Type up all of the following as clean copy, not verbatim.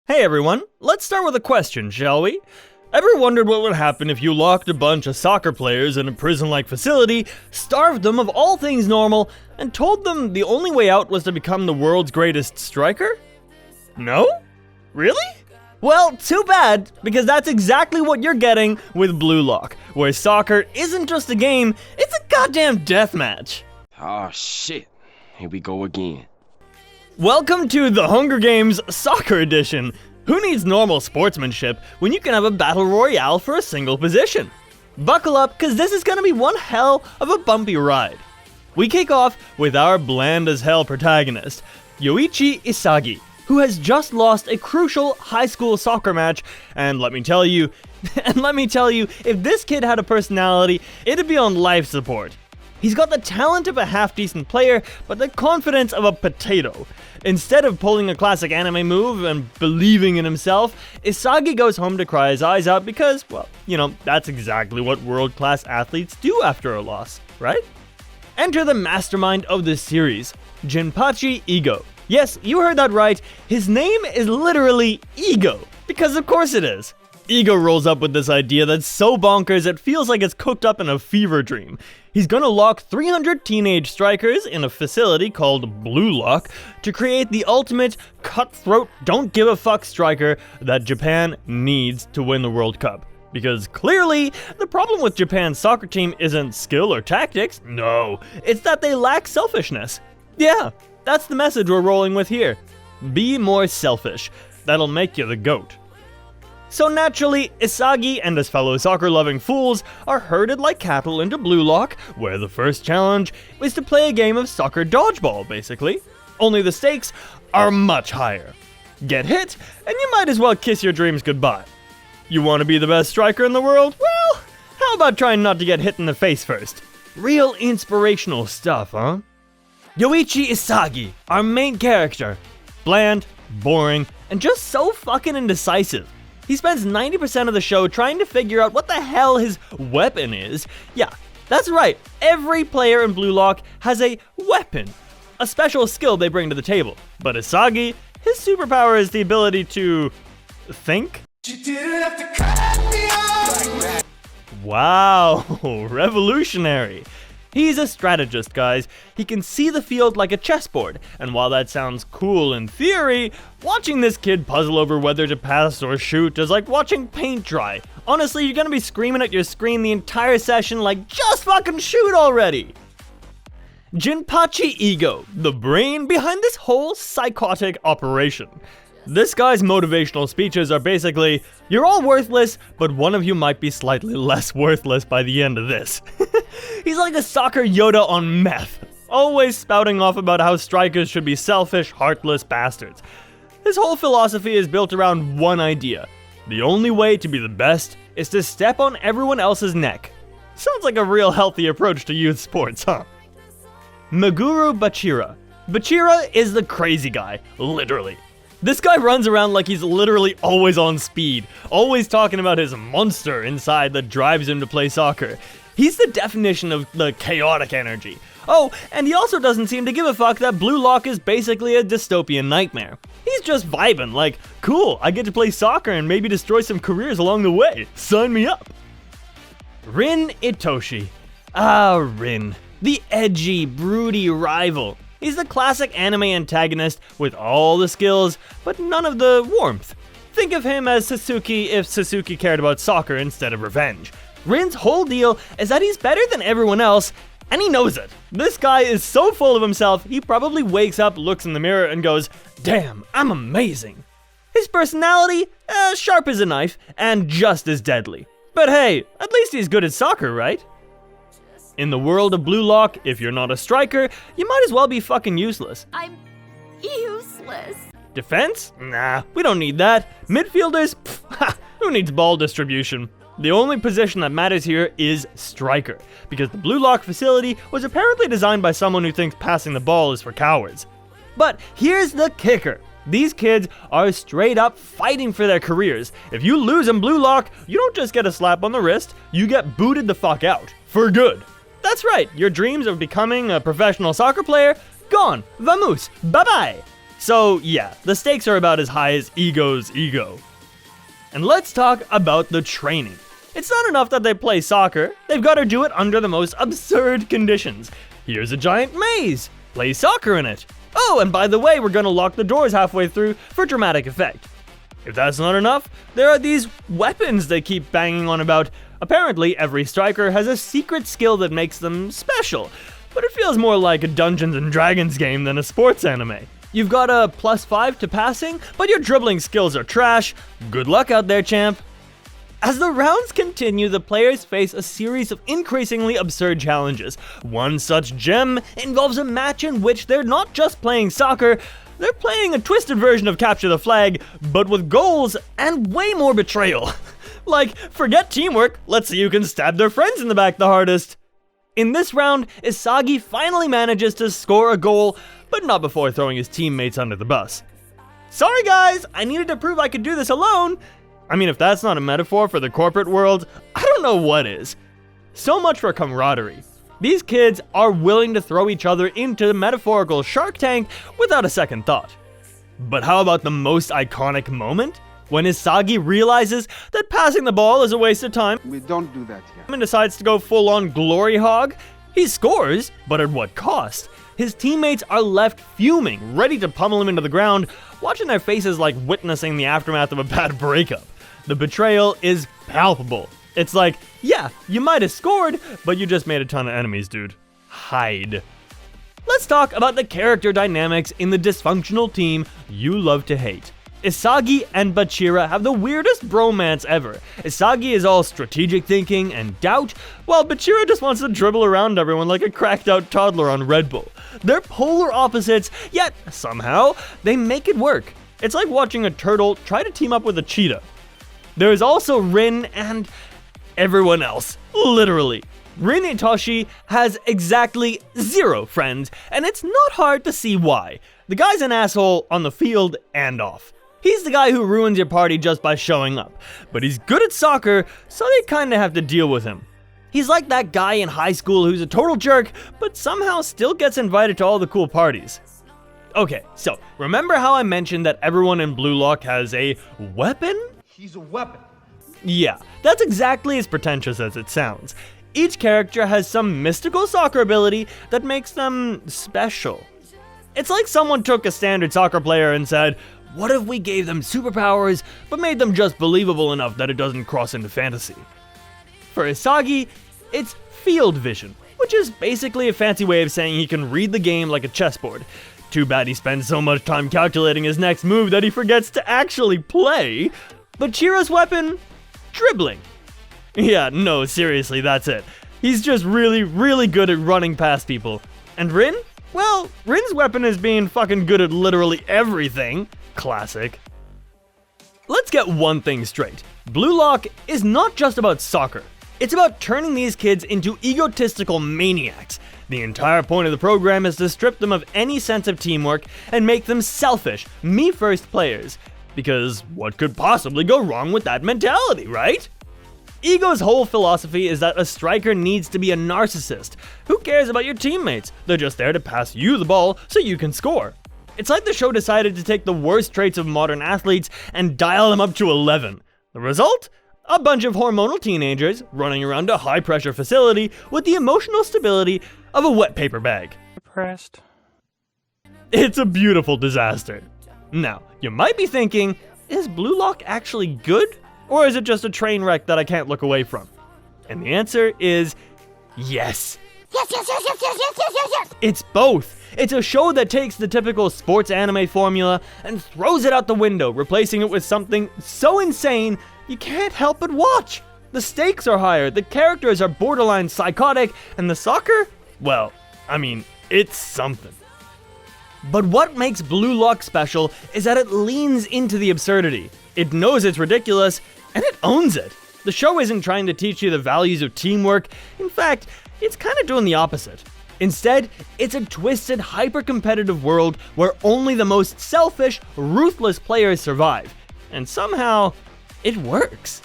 Hey everyone, let's start with a question, shall we? Ever wondered what would happen if you locked a bunch of soccer players in a prison-like facility, starved them of all things normal, and told them the only way out was to become the world's greatest striker? No? Really? Well, too bad, because that's exactly what you're getting with Blue Lock, where soccer isn't just a game, it's a goddamn deathmatch. Oh shit, here we go again. Welcome to the Hunger Games Soccer Edition. Who needs normal sportsmanship when you can have a battle royale for a single position? Buckle up, cause this is gonna be one hell of a bumpy ride. We kick off with our bland as hell protagonist, Yoichi Isagi, who has just lost a crucial high school soccer match, and let me tell you, if this kid had a personality, it'd be on life support. He's got the talent of a half-decent player, but the confidence of a potato. Instead of pulling a classic anime move and believing in himself, Isagi goes home to cry his eyes out because, well, that's exactly what world-class athletes do after a loss, right? Enter the mastermind of this series, Jinpachi Ego. Yes, you heard that right, his name is literally Ego, because of course it is. Ego rolls up with this idea that's so bonkers it feels like it's cooked up in a fever dream. He's gonna lock 300 teenage strikers in a facility called Blue Lock to create the ultimate cutthroat don't give a fuck striker that Japan needs to win the World Cup. Because clearly, the problem with Japan's soccer team isn't skill or tactics, no, it's that they lack selfishness. Yeah, that's the message we're rolling with here. Be more selfish, that'll make you the GOAT. So naturally, Isagi and his fellow soccer-loving fools are herded like cattle into Blue Lock, where the first challenge is to play a game of soccer dodgeball, basically. Only the stakes are much higher. Get hit, and you might as well kiss your dreams goodbye. You want to be the best striker in the world? Well, how about trying not to get hit in the face first? Real inspirational stuff, huh? Yoichi Isagi, our main character. Bland, boring, and just so fucking indecisive. He spends 90% of the show trying to figure out what the hell his weapon is. Yeah, that's right, every player in Blue Lock has a weapon, a special skill they bring to the table. But Isagi, his superpower is the ability to think? Wow, revolutionary. He's a strategist, guys. He can see the field like a chessboard, and while that sounds cool in theory, watching this kid puzzle over whether to pass or shoot is like watching paint dry. Honestly, you're gonna be screaming at your screen the entire session like, just fucking shoot already! Jinpachi Ego, the brain behind this whole psychotic operation. This guy's motivational speeches are basically, you're all worthless, but one of you might be slightly less worthless by the end of this. He's like a soccer Yoda on meth, always spouting off about how strikers should be selfish, heartless bastards. His whole philosophy is built around one idea. The only way to be the best is to step on everyone else's neck. Sounds like a real healthy approach to youth sports, huh? Meguro Bachira. Bachira is the crazy guy, literally. This guy runs around like he's literally always on speed, always talking about his monster inside that drives him to play soccer. He's the definition of the chaotic energy. Oh, and he also doesn't seem to give a fuck that Blue Lock is basically a dystopian nightmare. He's just vibing, like, cool, I get to play soccer and maybe destroy some careers along the way. Sign me up. Rin Itoshi. Ah, Rin. The edgy, broody rival. He's the classic anime antagonist with all the skills, but none of the warmth. Think of him as Sasuke if Sasuke cared about soccer instead of revenge. Rin's whole deal is that he's better than everyone else, and he knows it. This guy is so full of himself, he probably wakes up, looks in the mirror, and goes, damn, I'm amazing. His personality, sharp as a knife, and just as deadly. But hey, at least he's good at soccer, right? In the world of Blue Lock, if you're not a striker, you might as well be fucking useless. I'm useless. Defense? Nah, we don't need that. Midfielders? Pfft, who needs ball distribution? The only position that matters here is striker, because the Blue Lock facility was apparently designed by someone who thinks passing the ball is for cowards. But here's the kicker. These kids are straight up fighting for their careers. If you lose in Blue Lock, you don't just get a slap on the wrist, you get booted the fuck out. For good. That's right, your dreams of becoming a professional soccer player? Gone. Vamos. Bye-bye. So yeah, the stakes are about as high as Ego's ego. And let's talk about the training. It's not enough that they play soccer, they've got to do it under the most absurd conditions. Here's a giant maze, play soccer in it. Oh, and by the way, we're gonna lock the doors halfway through for dramatic effect. If that's not enough, there are these weapons they keep banging on about. Apparently, every striker has a secret skill that makes them special, but it feels more like a Dungeons and Dragons game than a sports anime. You've got a +5 to passing, but your dribbling skills are trash. Good luck out there, champ. As the rounds continue, the players face a series of increasingly absurd challenges. One such gem involves a match in which they're not just playing soccer, they're playing a twisted version of Capture the Flag, but with goals and way more betrayal. Like, forget teamwork, let's see who can stab their friends in the back the hardest. In this round, Isagi finally manages to score a goal, but not before throwing his teammates under the bus. Sorry guys, I needed to prove I could do this alone. I mean, if that's not a metaphor for the corporate world, I don't know what is. So much for camaraderie. These kids are willing to throw each other into the metaphorical Shark Tank without a second thought. But how about the most iconic moment? When Isagi realizes that passing the ball is a waste of time, We don't do that here. and decides to go full-on glory hog. He scores, but at what cost? His teammates are left fuming, ready to pummel him into the ground, watching their faces like witnessing the aftermath of a bad breakup. The betrayal is palpable. It's like, yeah, you might have scored, but you just made a ton of enemies, dude. Hide. Let's talk about the character dynamics in the dysfunctional team you love to hate. Isagi and Bachira have the weirdest bromance ever. Isagi is all strategic thinking and doubt, while Bachira just wants to dribble around everyone like a cracked out toddler on Red Bull. They're polar opposites, yet somehow they make it work. It's like watching a turtle try to team up with a cheetah. There is also Rin and everyone else, literally. Rin Itoshi has exactly 0 friends, and it's not hard to see why. The guy's an asshole on the field and off. He's the guy who ruins your party just by showing up, but he's good at soccer, so they kinda have to deal with him. He's like that guy in high school who's a total jerk, but somehow still gets invited to all the cool parties. Okay, so remember how I mentioned that everyone in Blue Lock has a weapon? He's a weapon. Yeah, that's exactly as pretentious as it sounds. Each character has some mystical soccer ability that makes them special. It's like someone took a standard soccer player and said, what if we gave them superpowers, but made them just believable enough that it doesn't cross into fantasy? For Isagi, it's field vision, which is basically a fancy way of saying he can read the game like a chessboard. Too bad he spends so much time calculating his next move that he forgets to actually play. But Chira's weapon? Dribbling. Yeah, no, seriously, that's it. He's just really, really good at running past people. And Rin? Well, Rin's weapon is being fucking good at literally everything. Classic. Let's get one thing straight. Blue Lock is not just about soccer. It's about turning these kids into egotistical maniacs. The entire point of the program is to strip them of any sense of teamwork and make them selfish, me-first players. Because what could possibly go wrong with that mentality, right? Ego's whole philosophy is that a striker needs to be a narcissist. Who cares about your teammates? They're just there to pass you the ball so you can score. It's like the show decided to take the worst traits of modern athletes and dial them up to 11. The result? A bunch of hormonal teenagers running around a high-pressure facility with the emotional stability of a wet paper bag. Depressed. It's a beautiful disaster. Now, you might be thinking, is Blue Lock actually good? Or is it just a train wreck that I can't look away from? And the answer is yes. Yes. It's both. It's a show that takes the typical sports anime formula and throws it out the window, replacing it with something so insane you can't help but watch. The stakes are higher, the characters are borderline psychotic, and the soccer? Well, I mean, it's something. But what makes Blue Lock special is that it leans into the absurdity. It knows it's ridiculous, and it owns it. The show isn't trying to teach you the values of teamwork. In fact, it's kind of doing the opposite. Instead, it's a twisted, hyper-competitive world where only the most selfish, ruthless players survive. And somehow, it works.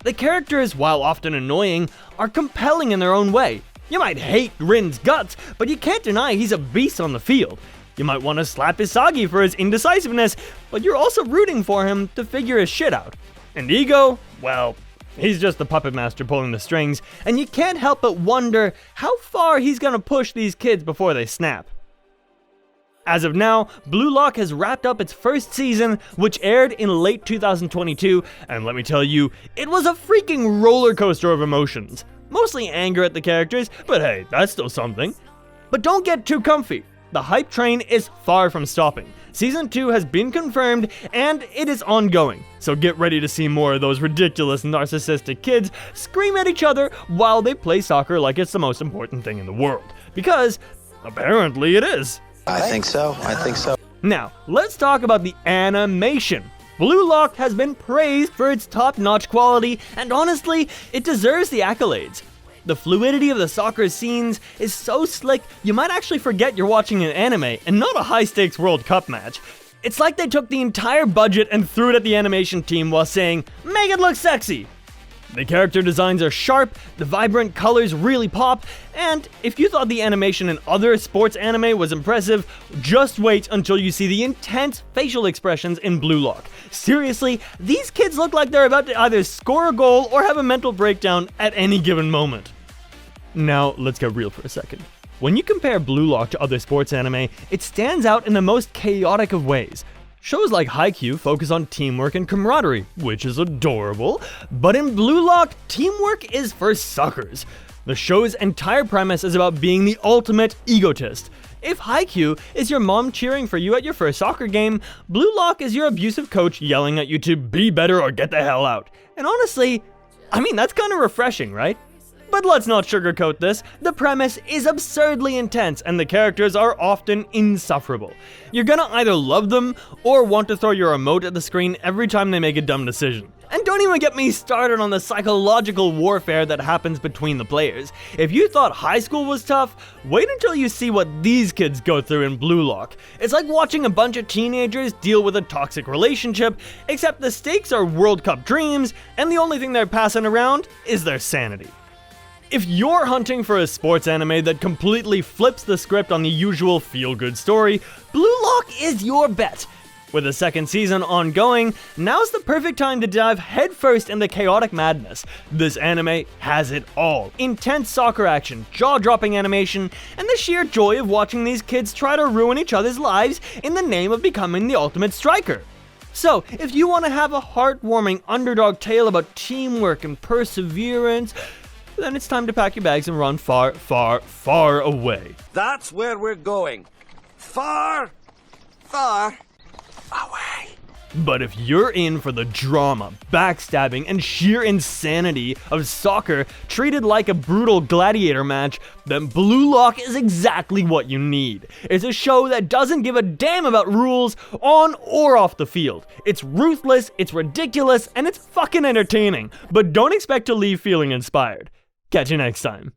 The characters, while often annoying, are compelling in their own way. You might hate Rin's guts, but you can't deny he's a beast on the field. You might want to slap Isagi for his indecisiveness, but you're also rooting for him to figure his shit out. And Ego, well, he's just the puppet master pulling the strings, and you can't help but wonder how far he's gonna push these kids before they snap. As of now, Blue Lock has wrapped up its first season, which aired in late 2022, and let me tell you, it was a freaking roller coaster of emotions. Mostly anger at the characters, but hey, that's still something. But don't get too comfy. The hype train is far from stopping. Season 2 has been confirmed, and it is ongoing. So get ready to see more of those ridiculous narcissistic kids scream at each other while they play soccer like it's the most important thing in the world. Because, apparently it is. I think so. Now, let's talk about the animation. Blue Lock has been praised for its top-notch quality, and honestly, it deserves the accolades. The fluidity of the soccer scenes is so slick, you might actually forget you're watching an anime and not a high-stakes World Cup match. It's like they took the entire budget and threw it at the animation team while saying, "Make it look sexy!" The character designs are sharp, the vibrant colors really pop, and if you thought the animation in other sports anime was impressive, just wait until you see the intense facial expressions in Blue Lock. Seriously, these kids look like they're about to either score a goal or have a mental breakdown at any given moment. Now, let's get real for a second. When you compare Blue Lock to other sports anime, it stands out in the most chaotic of ways. Shows like Haikyuu focus on teamwork and camaraderie, which is adorable, but in Blue Lock, teamwork is for suckers. The show's entire premise is about being the ultimate egotist. If Haikyuu is your mom cheering for you at your first soccer game, Blue Lock is your abusive coach yelling at you to be better or get the hell out. And honestly, that's kind of refreshing, right? But let's not sugarcoat this. The premise is absurdly intense and the characters are often insufferable. You're gonna either love them or want to throw your emote at the screen every time they make a dumb decision. And don't even get me started on the psychological warfare that happens between the players. If you thought high school was tough, wait until you see what these kids go through in Blue Lock. It's like watching a bunch of teenagers deal with a toxic relationship, except the stakes are World Cup dreams, and the only thing they're passing around is their sanity. If you're hunting for a sports anime that completely flips the script on the usual feel-good story, Blue Lock is your bet. With the second season ongoing, now's the perfect time to dive headfirst into chaotic madness. This anime has it all. Intense soccer action, jaw-dropping animation, and the sheer joy of watching these kids try to ruin each other's lives in the name of becoming the ultimate striker. So, if you want to have a heartwarming underdog tale about teamwork and perseverance, then it's time to pack your bags and run far, far, far away. That's where we're going. Far away. But if you're in for the drama, backstabbing, and sheer insanity of soccer treated like a brutal gladiator match, then Blue Lock is exactly what you need. It's a show that doesn't give a damn about rules on or off the field. It's ruthless, it's ridiculous, and it's fucking entertaining. But don't expect to leave feeling inspired. Catch you next time.